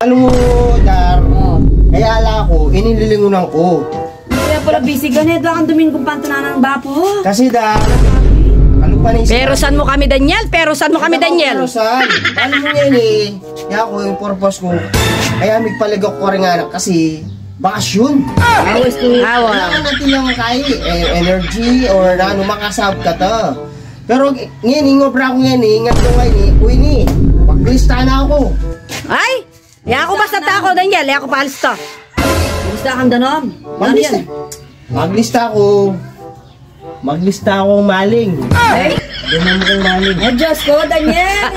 Alam mo, Dar, kaya ala ko, inililingunan ko. Kaya pala busy ganito, ang Domingo Pantunanan ng Bapo. Kasi Dar, ano pa ni Pero saan mo kami, Daniel? Pero saan mo kami, Daniel? Pero saan? Alam mo yan eh. Kaya ako yung purpose ko. Kaya may paligok ko rin nga kasi bakasyon. Always to Kailangan natin yung energy or ano, makasab ka to. Pero ngayon, ingobra ko ngayon eh. Ingat ko ngayon eh. Uy ni, paglista na ako. Ay! Ako basta ako, Daniel. Ako paalis to. Gusto kang danom. Maglista akong maling. Ay! Ganun mo kong maling. Oh, Diyos ko, Daniel!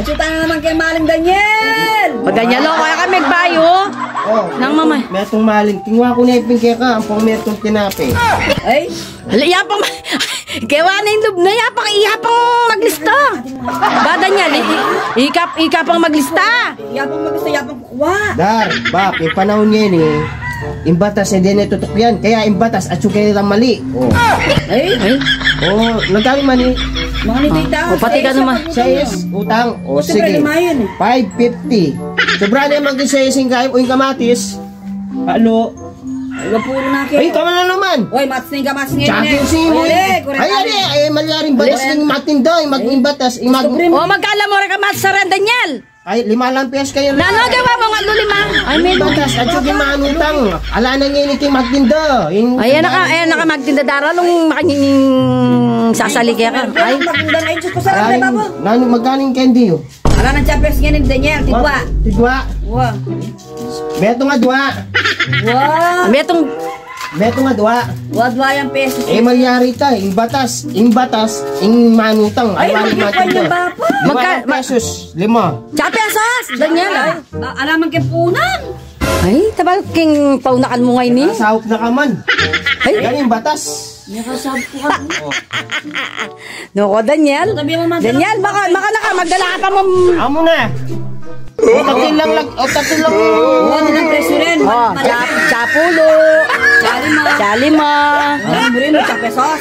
Asyutan na naman kay Maling Daniel! Pag Daniel, kaya kami magbayo. Oh, Nang mamay. metong maling. Tingwa ko na ipingke ka. Ang pang metong tinape. Ay! Yapang kewa na yung loob na yapang maglista. Ba, Daniel? Ikapang maglista. Yapang magusto, yapang kukuha. Dar, bak, yung panahon ngayon eh. Imbatas, hindi na tutok yan. Kaya imbatas, at yung kaya mali. Oh. Ay! Oh, nagkami mali. Mga nito'y tao. O, pati ka naman. 6, utang. O, Gusto ka sige. limayan eh. 550. Sobra na yung mag-isayasing kayo. O, yung kamatis. Halo. Ay, puro na kayo. Ay, kama na naman. Oy, mats na yung gamas ngayon Tsaka yung simo. Ay, malyaring batas ng matinda. Mag-imbatas. O, magkala mo rin ka sa rin, Daniel. Ay, 5 lang piyas kayo. Nano, gawa mo nga lima. Ay, may Batas, at yung manutang. Ala na ngayon ito yung magtinda. Ayan naka magtindadara nung makanying sasaligya ka. Ay, maganda na yung ko sa rin, babo. Magkaning candy yun. Ala ng champions ngayon ni Daniel, tigwa. Tigwa. Wow. Beto nga dua. Wow. Beto nga dua. Wadwa yung pesos. Eh, malyari ta. Ing batas, ing manutang. Ay, Ay, magkikwan yung babo. 5 pesos. 5. Chapesos, Daniel. Alaman kay punan. Ay, tabal king paunakan mo ngayon ni. Nasahok na ka man. Ay, Yan yung batas. Nakasab ko ka. Noko, Daniel. Sabi mo man. Daniel, baka magdala ka pa mo. Amo na. O, tatil lang. Oo, nilang presyo rin. Oh, chapulo. Chali mo. Chalima. Alam mo rin, 8 pesos.